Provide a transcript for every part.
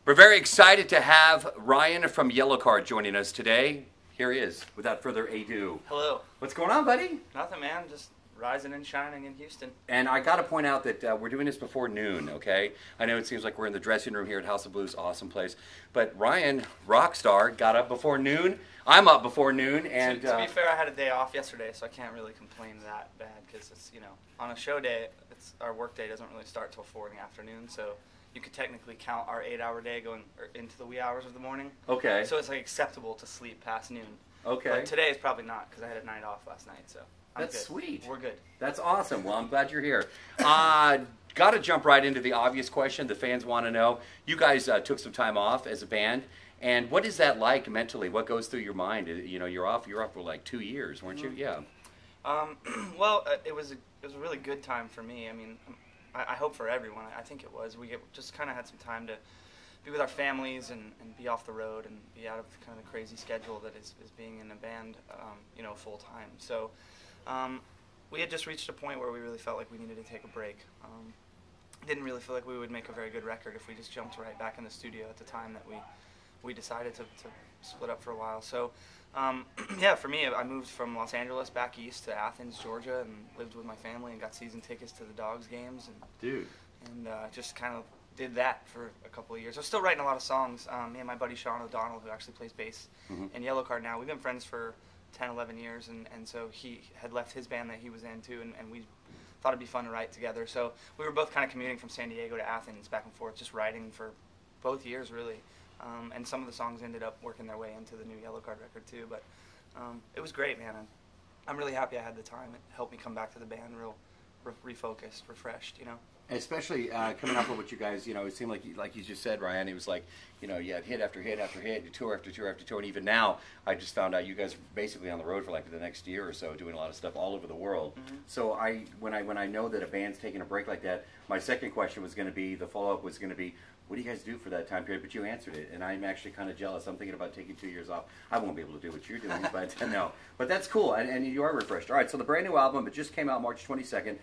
We're very excited to have Ryan from Yellowcard joining us today. Here he is, without further ado. Hello. What's going on, buddy? Nothing, man. Just rising and shining in Houston. And I got to point out that we're doing this before noon, okay? I know it seems like we're in the dressing room here at House of Blues, awesome place. But Ryan, rock star, got up before noon. I'm up before noon. And to be fair, I had a day off yesterday, so I can't really complain that bad because it's, on a show day, our work day doesn't really start till 4 in the afternoon, so you could technically count our 8-hour day going into the wee hours of the morning. Okay. So it's like acceptable to sleep past noon. Okay. But today is probably not because I had a night off last night, so I'm That's good. sweet. We're good. That's awesome. Well, I'm glad you're here. Got to jump right into the obvious question the fans want to know. You guys took some time off as a band, and what is that like mentally? What goes through your mind? You're off for like 2 years, weren't you? Yeah. Well, it was a really good time for me. I mean, I hope for everyone. I think it was. We just kind of had some time to be with our families and be off the road and be out of kind of the crazy schedule that is being in a band, full time. So we had just reached a point where we really felt like we needed to take a break. Didn't really feel like we would make a very good record if we just jumped right back in the studio at the time that we decided to split up for a while. So yeah, for me, I moved from Los Angeles back east to Athens, Georgia, and lived with my family and got season tickets to the Dogs games. And just kind of did that for a couple of years. I was still writing a lot of songs. Me and my buddy Sean O'Donnell, who actually plays bass in Yellowcard now, we've been friends for 10, 11 years, and so he had left his band that he was in too, and we thought it'd be fun to write together. So we were both kind of commuting from San Diego to Athens back and forth, just writing for both years really. And some of the songs ended up working their way into the new Yellowcard record too, but it was great, man. I'm really happy I had the time. It helped me come back to the band real refocused, refreshed, Especially coming up with what you guys, it seemed like you just said, Ryan, it was like, you had hit after hit after hit, tour after tour after tour, and even now, I just found out you guys are basically on the road for like the next year or so, doing a lot of stuff all over the world. So when I know that a band's taking a break like that, my second question was going to be, the follow-up was going to be, what do you guys do for that time period? But you answered it, and I'm actually kind of jealous. I'm thinking about taking 2 years off. I won't be able to do what you're doing, but no. But that's cool, and you are refreshed. All right, so the brand new album, it just came out March 22nd.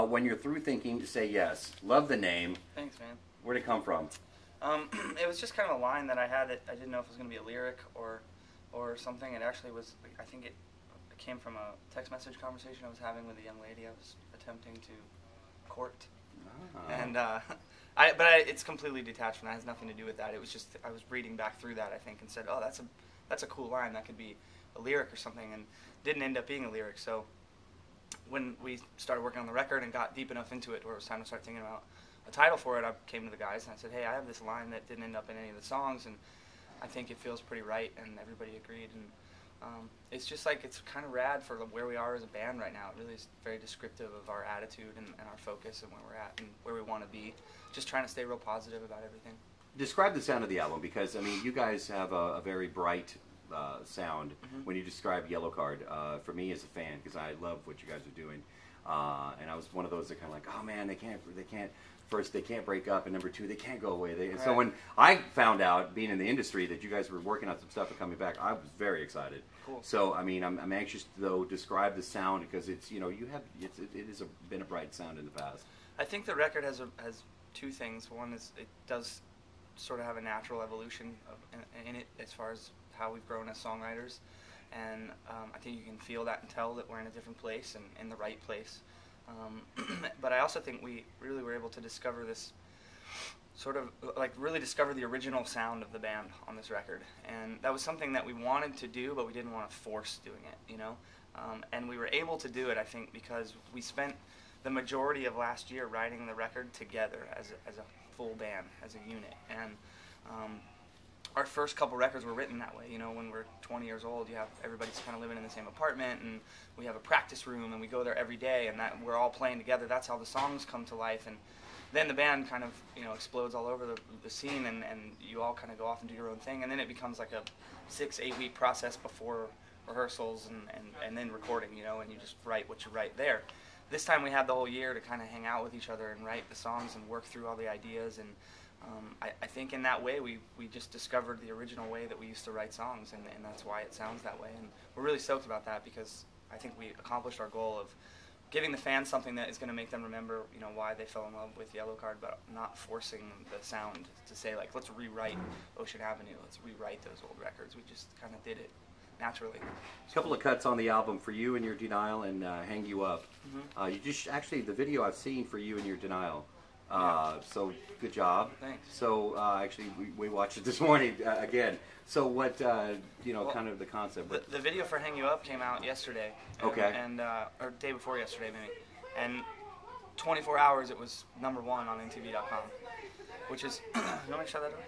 When you're through thinking, say yes. Love the name. Thanks, man. Where'd it come from? It was just kind of a line that I had. I didn't know if it was going to be a lyric or something. It actually was. I think it came from a text message conversation I was having with a young lady I was attempting to court, and it's completely detached from that. It has nothing to do with that. It was just I was reading back through that, I think, and said, oh, that's a cool line. That could be a lyric or something, and didn't end up being a lyric. So when we started working on the record and got deep enough into it where it was time to start thinking about a title for it, I came to the guys and I said, hey, I have this line that didn't end up in any of the songs, and I think it feels pretty right, and everybody agreed. And it's just like, it's kind of rad for where we are as a band right now. It really is very descriptive of our attitude and our focus and where we're at and where we want to be. Just trying to stay real positive about everything. Describe the sound of the album, because, I mean, you guys have a very bright sound when you describe Yellowcard. For me as a fan, because I love what you guys are doing, and I was one of those that kind of like, oh man, they can't first they can't break up, and number two, they can't go away. Right. So when I found out, being in the industry, that you guys were working on some stuff and coming back, I was very excited. Cool. So I mean, I'm anxious to, though, describe the sound, because it's it has been a bright sound in the past. I think the record has two things. One is it does sort of have a natural evolution in it as far as how we've grown as songwriters, and I think you can feel that and tell that we're in a different place and in the right place. But I also think we really were able to discover this sort of, really discover the original sound of the band on this record, and that was something that we wanted to do, but we didn't want to force doing it, and we were able to do it, I think, because we spent the majority of last year writing the record together as a full band, as a unit, and our first couple records were written that way. When we're 20 years old, everybody's kind of living in the same apartment, and we have a practice room, and we go there every day, and that we're all playing together. That's how the songs come to life, and then the band kind of explodes all over the scene, and you all kind of go off and do your own thing, and then it becomes like a 6-8 week process before rehearsals and then recording, and you just write what you write there. This time we had the whole year to kind of hang out with each other and write the songs and work through all the ideas, and I think in that way we just discovered the original way that we used to write songs, and that's why it sounds that way. And we're really stoked about that, because I think we accomplished our goal of giving the fans something that is going to make them remember, you know, why they fell in love with Yellowcard, but not forcing the sound to say, like, let's rewrite Ocean Avenue, let's rewrite those old records. We just kind of did it naturally. A couple of cuts on the album for You and Your Denial and Hang You Up. You just actually the video I've seen for You and Your Denial. So good job. Thanks. So actually we watched it this morning again. So what you know, kind of the concept. The video for Hang You Up came out yesterday. Okay. And or day before yesterday maybe, and 24 hours it was #1 on MTV.com, which is. You want me to shut that door?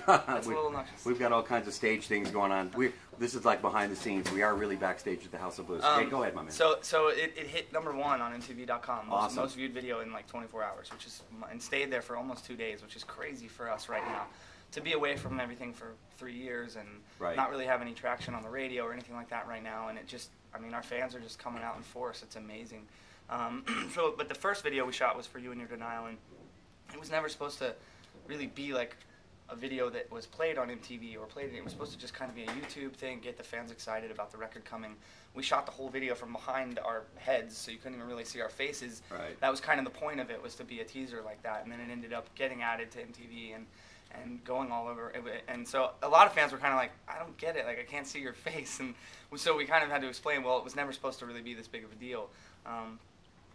That's a little obnoxious. We've got all kinds of stage things going on. This is like behind the scenes. We are really backstage at the House of Blues. Okay, go ahead, my man. So it hit #1 on MTV.com. Awesome. Most viewed video in like 24 hours, which is, and stayed there for almost 2 days, which is crazy for us right now. To be away from everything for 3 years and not really have any traction on the radio or anything like that right now, and it just, I mean, our fans are just coming out in force. It's amazing. But the first video we shot was for You and Your Denial, and it was never supposed to really be like a video that was played on MTV or played. It was supposed to just kind of be a YouTube thing, get the fans excited about the record coming. We shot the whole video from behind our heads, so you couldn't even really see our faces. Right. That was kind of the point of it, was to be a teaser like that, and then it ended up getting added to MTV and going all over. And so a lot of fans were kind of like, I don't get it, like I can't see your face. And so we kind of had to explain, well, it was never supposed to really be this big of a deal.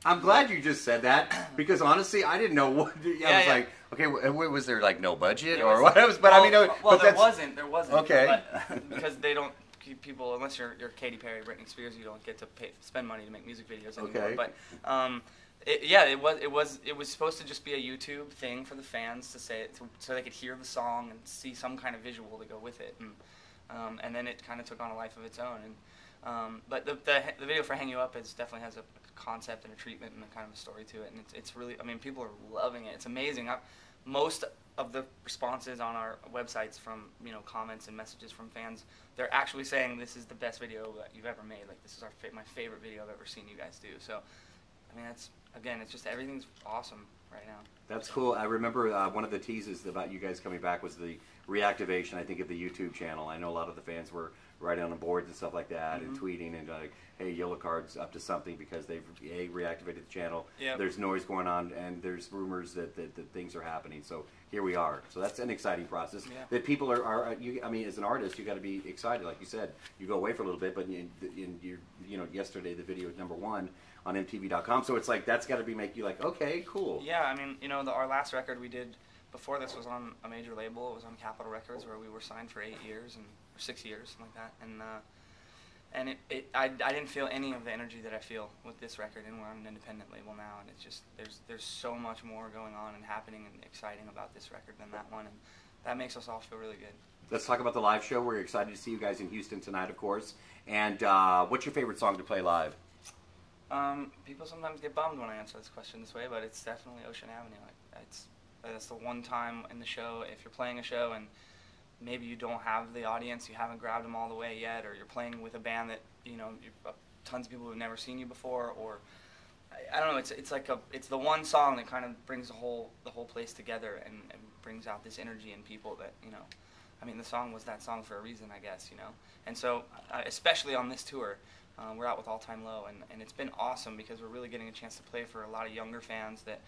I'm glad you just said that, because honestly, I didn't know what. I was like, okay, was there like no budget or what? But well, I mean, well, but there wasn't. Okay. But, because they don't keep people, unless you're Katy Perry, Britney Spears, you don't get to spend money to make music videos anymore. Okay. But it was supposed to just be a YouTube thing for the fans to say it, so they could hear the song and see some kind of visual to go with it, and then it kind of took on a life of its own. And but the video for Hang You Up definitely has a concept and a treatment and a kind of a story to it, and it's really, I mean, people are loving it. It's amazing. Most of the responses on our websites from, you know, comments and messages from fans, they're actually saying this is the best video that you've ever made. Like, this is my favorite video I've ever seen you guys do. So, I mean, it's just everything's awesome right now. That's cool. I remember one of the teases about you guys coming back was the reactivation, I think, of the YouTube channel. I know a lot of the fans were right on the boards and stuff like that, and tweeting and like, hey, Yellowcard's up to something because they've reactivated the channel. Yep. There's noise going on, and there's rumors that things are happening. So here we are. So that's an exciting process. Yeah. That people are I mean, as an artist, you got to be excited. Like you said, you go away for a little bit, but you know, yesterday the video was #1 on MTV.com. So it's like that's got to make you like, okay, cool. Yeah, I mean, you know, our last record we did before this was on a major label. It was on Capitol Records, where we were signed for 8 years or 6 years, something like that. And I didn't feel any of the energy that I feel with this record, and we're on an independent label now, and it's just there's so much more going on and happening and exciting about this record than that one, and that makes us all feel really good. Let's talk about the live show. We're excited to see you guys in Houston tonight, of course. And what's your favorite song to play live? People sometimes get bummed when I answer this question this way, but it's definitely Ocean Avenue. That's the one time in the show, if you're playing a show and maybe you don't have the audience, you haven't grabbed them all the way yet, or you're playing with a band that, you know, tons of people who've never seen you before, or I don't know, it's the one song that kind of brings the whole place together and brings out this energy in people that, you know, I mean, the song was that song for a reason, I guess, you know. And so, especially on this tour, we're out with All Time Low, and it's been awesome because we're really getting a chance to play for a lot of younger fans that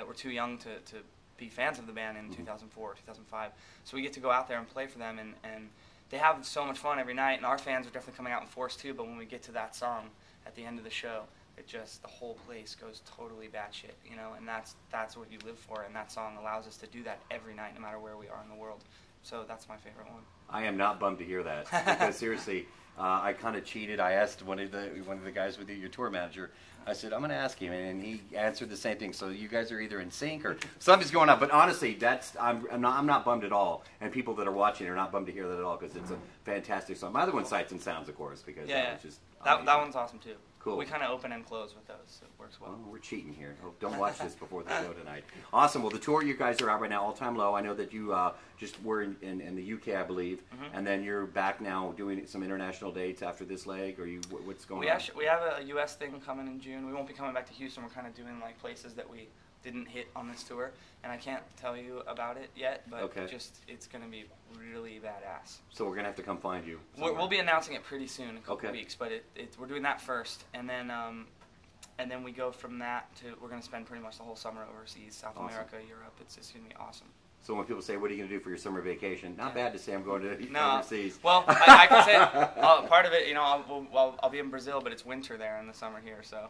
were too young to be fans of the band in 2004, 2005. So we get to go out there and play for them, and they have so much fun every night, and our fans are definitely coming out in force too, but when we get to that song at the end of the show, the whole place goes totally batshit, you know, and that's what you live for, and that song allows us to do that every night, no matter where we are in the world. So that's my favorite one. I am not bummed to hear that, because seriously, I kind of cheated. I asked one of the guys with you, your tour manager. I said, I'm going to ask him, and he answered the same thing. So you guys are either in sync or something's going on. But honestly, I'm not bummed at all. And people that are watching are not bummed to hear that at all, because it's a fantastic song. My other one's Sights and Sounds, of course, because it's just that one's awesome too. Cool. We kind of open and close with those, so it works well. Oh, we're cheating here. Oh, don't watch this before the show tonight. Awesome. Well, the tour you guys are out right now, All Time Low. I know that you just were in the UK, I believe, and then you're back now doing some international dates after this leg, or what's going on? We have a US thing coming in June. We won't be coming back to Houston. We're kind of doing like places that we didn't hit on this tour, and I can't tell you about it yet, but Okay. it's going to be really badass. So we're gonna have to come find you. We'll be announcing it pretty soon, in a couple Okay. weeks, but we're doing that first, and then we go from that to, we're going to spend pretty much the whole summer overseas, South Awesome. America, Europe. It's going to be awesome. So when people say, "What are you going to do for your summer vacation?" Not Yeah. bad to say I'm going to No, overseas. well, I can say part of it, you know, I'll be in Brazil, but it's winter there in the summer here. So,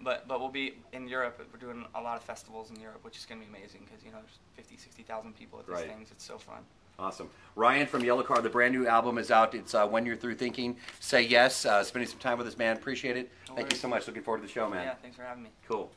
but we'll be in Europe. We're doing a lot of festivals in Europe, which is going to be amazing because, you know, there's 50,000-60,000 people at these Right. things. It's so fun. Awesome. Ryan from Yellowcard, the brand new album is out. It's When You're Through Thinking. Say yes. Spending some time with us, man. Appreciate it. No Thank you worries. so much. Looking forward to the show, man. Yeah, thanks for having me. Cool.